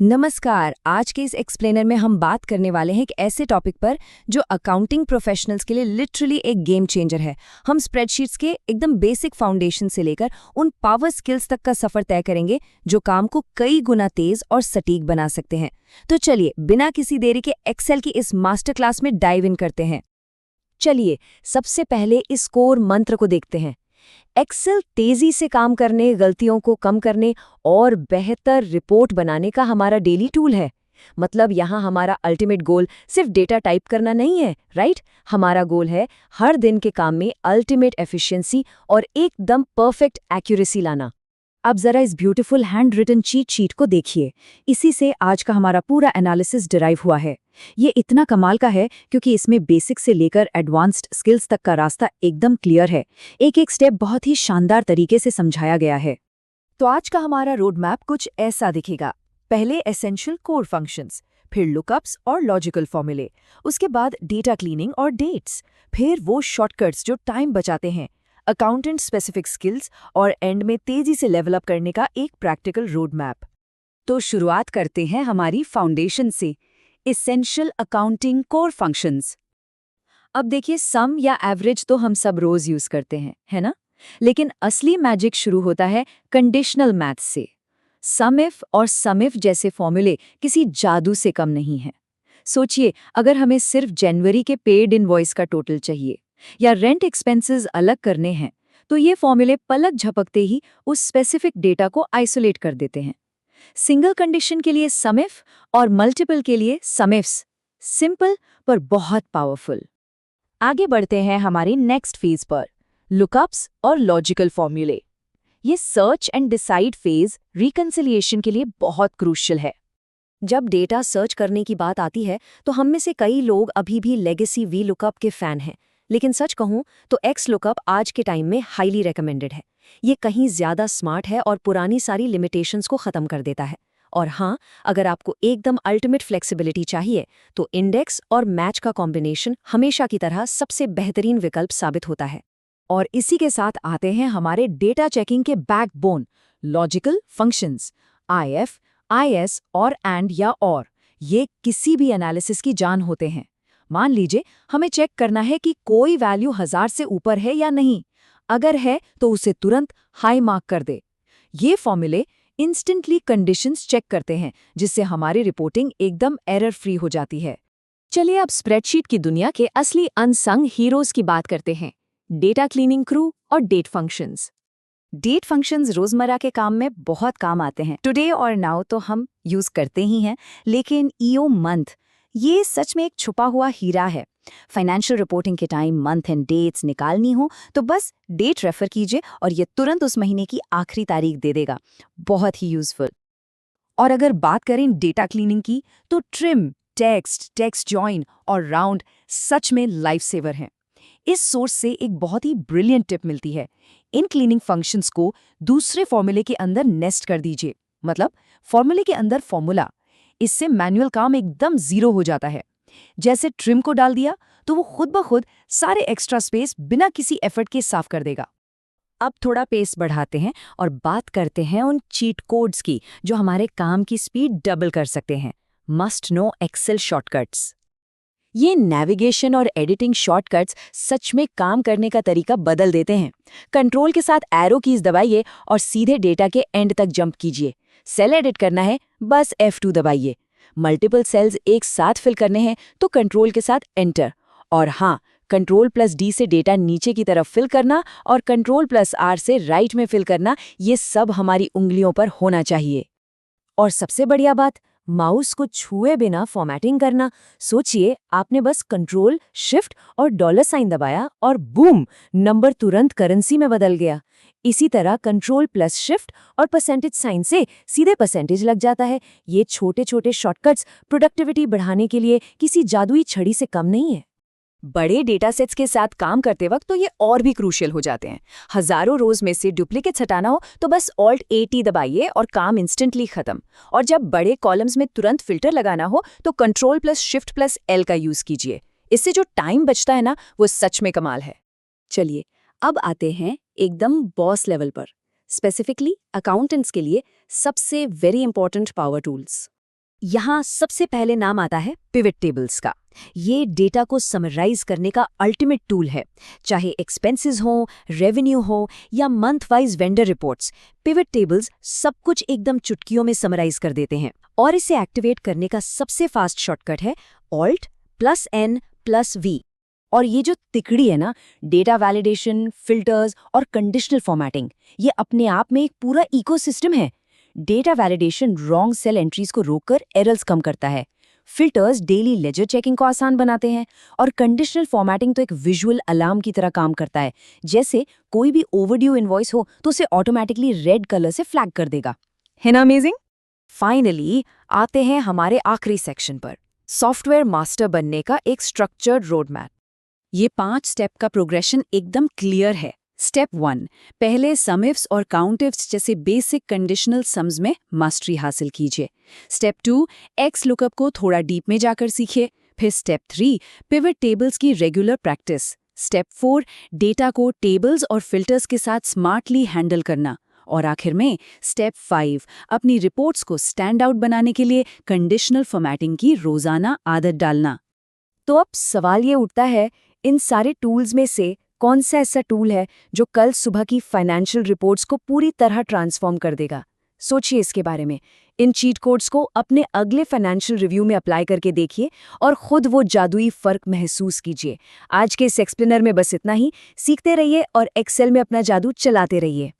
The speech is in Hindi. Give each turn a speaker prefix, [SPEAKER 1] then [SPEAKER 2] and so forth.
[SPEAKER 1] नमस्कार। आज के इस एक्सप्लेनर में हम बात करने वाले हैं एक ऐसे टॉपिक पर जो अकाउंटिंग प्रोफेशनल्स के लिए लिटरली एक गेम चेंजर है। हम स्प्रेडशीट्स के एकदम बेसिक फाउंडेशन से लेकर उन पावर स्किल्स तक का सफर तय करेंगे जो काम को कई गुना तेज और सटीक बना सकते हैं। तो चलिए बिना किसी देरी के एक्सेल की इस मास्टर क्लास में डाइव इन करते हैं। चलिए सबसे पहले इस कोर मंत्र को देखते हैं। एक्सेल तेजी से काम करने, गलतियों को कम करने और बेहतर रिपोर्ट बनाने का हमारा डेली टूल है। मतलब यहाँ हमारा अल्टीमेट गोल सिर्फ डेटा टाइप करना नहीं है, राइट? हमारा गोल है हर दिन के काम में अल्टीमेट एफिशिएंसी और एकदम परफेक्ट एक्यूरेसी लाना। अब जरा इस beautiful hand written cheat sheet को देखिए। इसी से आज का हमारा पूरा एनालिसिस डिराइव हुआ है। ये इतना कमाल का है क्योंकि इसमें बेसिक से लेकर एडवांस्ड स्किल्स तक का रास्ता एकदम क्लियर है। एक एक स्टेप बहुत ही शानदार तरीके से समझाया गया है।
[SPEAKER 2] तो आज का हमारा रोड मैप कुछ ऐसा दिखेगा। पहले एसेंशियल कोर फंक्शंस, फिर लुकअप्स और लॉजिकल फॉर्मूले, उसके बाद डेटा क्लीनिंग और डेट्स, फिर वो शॉर्टकट्स जो टाइम बचाते हैं, अकाउंटेंट स्पेसिफिक स्किल्स और एंड में तेजी से लेवल अप करने का एक प्रैक्टिकल रोड मैप।
[SPEAKER 1] तो शुरुआत करते हैं हमारी फाउंडेशन से, एसेंशियल अकाउंटिंग कोर फंक्शंस। अब देखिए, सम या एवरेज तो हम सब रोज यूज करते हैं, है ना? लेकिन असली मैजिक शुरू होता है कंडीशनल मैथ से। सम इफ और सम इफ जैसे फॉर्मूले किसी जादू से कम नहीं हैं। सोचिए, अगर हमें सिर्फ जनवरी के पेड इनवॉइस का टोटल चाहिए या रेंट एक्सपेंसेस अलग करने हैं, तो ये फॉर्मूले पलक झपकते ही उस स्पेसिफिक डेटा को आइसोलेट कर देते हैं। सिंगल कंडीशन के लिए सम इफ और मल्टीपल के लिए सम इफ्स। सिंपल पर बहुत पावरफुल।
[SPEAKER 2] आगे बढ़ते हैं हमारी नेक्स्ट फेज पर, लुकअप्स और लॉजिकल फॉर्मूले। ये search and decide phase reconciliation के लिए बहुत क्रूशियल है।
[SPEAKER 1] जब डेटा सर्च करने की बात आती है तो हम में से कई लोग अभी भी लेगेसी वी लुकअप के फैन हैं। लेकिन सच कहूं तो एक्स लुकअप आज के टाइम में हाईली रेकमेंडेड है। ये कहीं ज्यादा स्मार्ट है और पुरानी सारी लिमिटेशंस को खत्म कर देता है। और हाँ, अगर आपको एकदम अल्टीमेट फ्लेक्सिबिलिटी चाहिए तो इंडेक्स और मैच का कॉम्बिनेशन हमेशा की तरह सबसे बेहतरीन विकल्प साबित होता है।
[SPEAKER 2] और इसी के साथ आते हैं हमारे डेटा चेकिंग के backbone, logical functions, IF, IS और एंड या और। ये किसी भी एनालिसिस की जान होते हैं। मान लीजिए हमें चेक करना है कि कोई वैल्यू 1000 से ऊपर है या नहीं। अगर है तो उसे तुरंत हाई मार्क कर दे। ये फॉर्मूले इंस्टेंटली कंडीशंस चेक करते हैं, जिससे हमारी रिपोर्टिंग एकदम एरर फ्री हो जाती है।
[SPEAKER 1] चलिए अब स्प्रेडशीट की दुनिया के असली अनसंग हीरोज की बात करते हैं, डेटा क्लीनिंग क्रू और डेट फंक्शंस। डेट फंक्शंस रोजमर्रा के काम में बहुत काम आते हैं। टुडे और नाउ तो हम यूज करते ही हैं, लेकिन ईओ मंथ, ये सच में एक छुपा हुआ हीरा है। फाइनेंशियल रिपोर्टिंग के टाइम मंथ एंड डेट्स निकालनी हो तो बस डेट रेफर कीजिए और ये तुरंत उस महीने की आखिरी तारीख दे देगा। बहुत ही यूजफुल।
[SPEAKER 2] और अगर बात करें डेटा क्लीनिंग की, तो ट्रिम, टेक्स्ट, टेक्स्ट जॉइन और राउंड सच में लाइफ सेवर हैं। इस सोर्स से एक बहुत ही ब्रिलियंट टिप मिलती है। इन क्लीनिंग फंक्शंस को दूसरे फॉर्मूले के अंदर नेस्ट कर दीजिए। मतलब फॉर्मूले के अंदर फॉर्मूला। इससे मैनुअल काम एकदम जीरो हो जाता है। जैसे ट्रिम को डाल दिया तो वो खुद ब खुद सारे एक्स्ट्रा स्पेस बिना किसी एफर्ट के साफ कर देगा।
[SPEAKER 1] अब थोड़ा पेस बढ़ाते हैं और बात करते हैं उन चीट कोड्स की जो हमारे काम की स्पीड डबल कर सकते हैं। Must know Excel shortcuts. ये नेविगेशन और एडिटिंग शॉर्टकट्स सच में काम करने का तरीका बदल देते हैं। कंट्रोल के साथ एरो कीज दबाइए और सीधे डेटा के एंड तक जंप कीजिए। सेल एडिट करना है, बस F2 दबाइए। मल्टीपल सेल्स एक साथ फिल करने हैं तो कंट्रोल के साथ एंटर। और हाँ, कंट्रोल+D से डेटा नीचे की तरफ फिल करना और कंट्रोल+R से राइट में फिल करना, ये सब हमारी उंगलियों पर होना चाहिए। और सबसे बढ़िया बात, माउस को छुए बिना फॉर्मेटिंग करना। सोचिए, आपने बस कंट्रोल, शिफ्ट और $साइन दबाया और बूम, नंबर तुरंत करेंसी में बदल गया। इसी तरह कंट्रोल+शिफ्ट और परसेंटेज साइन से सीधे परसेंटेज लग जाता है। ये छोटे छोटे शॉर्टकट्स प्रोडक्टिविटी बढ़ाने के लिए किसी जादुई छड़ी से कम नहीं है। बड़े डेटा सेट्स के साथ काम करते वक्त तो ये और भी क्रूशियल हो जाते हैं। हजारों रोज में से डुप्लीकेट्स हटाना हो तो बस Alt+AT दबाइए और काम इंस्टेंटली खत्म। और जब बड़े कॉलम्स में तुरंत फिल्टर लगाना हो तो कंट्रोल+Shift+L का यूज कीजिए। इससे जो टाइम बचता है ना, वो सच में कमाल है। चलिए अब आते हैं एकदम बॉस लेवल पर, स्पेसिफिकली अकाउंटेंट्स के लिए सबसे वेरी इंपॉर्टेंट पावर टूल्स, यहाँ सबसे पहले नाम आता है पिवट टेबल्स का। ये डेटा को समराइज करने का अल्टीमेट टूल है। चाहे एक्सपेंसेस हो, रेवेन्यू हो या month wise vendor reports, pivot tables सब कुछ एकदम चुटकियों में समराइज कर देते हैं। और इसे एक्टिवेट करने का सबसे फास्ट शॉर्टकट है Alt+N+V।
[SPEAKER 2] और ये जो तिकड़ी है ना, डेटा वैलिडेशन, फिल्टर्स और कंडीशनल फॉर्मेटिंग, ये अपने आप में एक पूरा इकोसिस्टम है। Data validation wrong cell entries को रोककर एरर्स कम करता है। फिल्टर्स डेली लेजर चेकिंग को आसान बनाते हैं और कंडीशनल फॉर्मेटिंग तो एक विजुअल अलार्म की तरह काम करता है। जैसे कोई भी ओवरड्यू इनवॉइस हो तो उसे ऑटोमेटिकली रेड कलर से फ्लैग कर देगा। है ना अमेजिंग? फाइनली आते हैं हमारे आखिरी सेक्शन पर, सॉफ्टवेयर मास्टर बनने का एक स्ट्रक्चर्ड रोड मैप। ये 5 स्टेप का प्रोग्रेशन एकदम क्लियर है। स्टेप 1, पहले सम इफ्स और काउंट इफ्स जैसे बेसिक कंडीशनल सम्स में मास्टरी हासिल कीजिए। स्टेप 2, एक्स लुकअप को थोड़ा डीप में जाकर सीखिए। फिर स्टेप 3, पिवट टेबल्स की रेगुलर प्रैक्टिस। स्टेप 4, डेटा को टेबल्स और फिल्टर्स के साथ स्मार्टली हैंडल करना। और आखिर में स्टेप 5, अपनी रिपोर्ट्स को स्टैंड आउट बनाने के लिए कंडीशनल फॉर्मेटिंग की रोजाना आदत डालना। तो अब सवाल ये उठता है, इन सारे टूल्स में से कौन सा ऐसा टूल है जो कल सुबह की फाइनेंशियल रिपोर्ट्स को पूरी तरह ट्रांसफॉर्म कर देगा? सोचिए इसके बारे में। इन चीट कोड्स को अपने अगले फाइनेंशियल रिव्यू में अप्लाई करके देखिए और खुद वो जादुई फर्क महसूस कीजिए। आज के इस एक्सप्लेनर में बस इतना ही। सीखते रहिए और एक्सेल में अपना जादू चलाते रहिए।